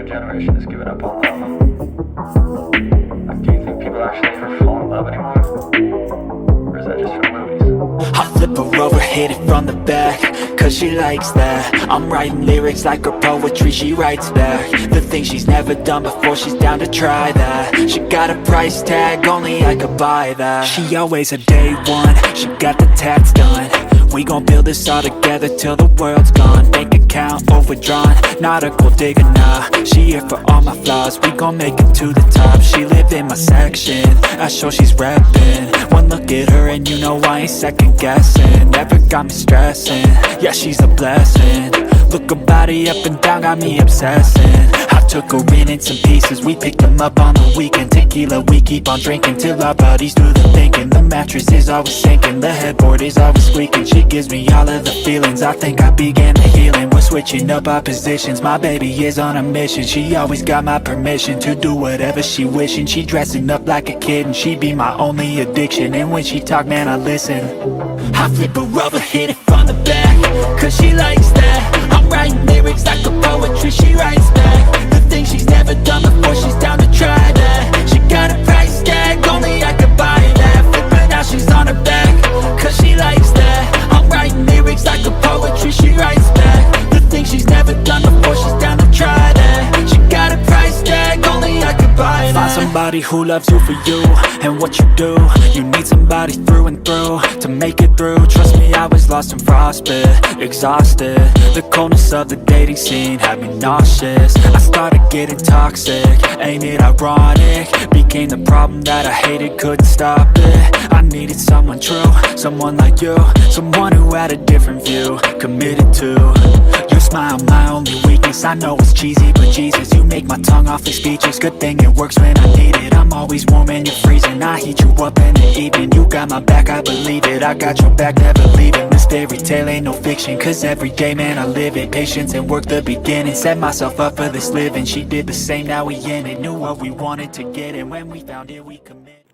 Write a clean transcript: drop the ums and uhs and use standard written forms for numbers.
generation has given up on love. Like, do you think people actually ever fall in love anymore? Or is that just from movies? I flip her over, hit it from the back, cause she likes that. I'm writing lyrics like her poetry, she writes back the things she's never done before, she's down to try that. She got a price tag, only I could buy that. She always a day one, she got the tats done. We gon' build this all together till the world's gone. Bank account overdrawn, not a gold digger, nah. She here for all my flaws, we gon' make it to the top. She live in my section, I show she's reppin'. One look at her and you know I ain't second guessing. Never got me stressing, yeah she's a blessing. Look her body up and down, got me obsessing. I took her in some pieces, we picked them up on the weekend. Tequila, we keep on drinking till our bodies do the thinking. The mattress is always sinking, the headboard is always squeaking. She gives me all of the feelings, I think I began the healing. We're switching up our positions, my baby is on a mission. She always got my permission to do whatever she wishing. She dressing up like a kid and she be my only addiction. And when she talk, man, I listen. I flip her over, hit it from the back, cause she likes that. I'm writing lyrics like a poetry, she writes back the things she's never done before, she's down to try that. She got a price tag, only I could buy that. Flip her now, she's on her back, cause she likes that. I'm writing lyrics like a poetry, she writes back the things she's never done before, she's down to try that. She got a price tag, only I could buy that. Find somebody who loves you for you and what you do. You need somebody through and through to make it through. Trust me, I was lost and frostbit, exhausted. The coldness of the dating scene had me nauseous. I started getting toxic, ain't it ironic? Became the problem that I hated, couldn't stop it. I needed someone true, someone like you, someone who had a different view, committed to. Your smile, my only weakness. I know it's cheesy, but Jesus, you make my tongue awfully speechless. Good thing it works when I need it. I'm always warm and you're freezing. I heat you up in the evening. You got my back, I believe it. I got your back, never leaving. This fairy tale ain't no fiction, cause every day, man, I live it. Patience and work the beginning. Set myself up for this living. She did the same, now we in it. Knew what we wanted to get, and when we found it, we committed.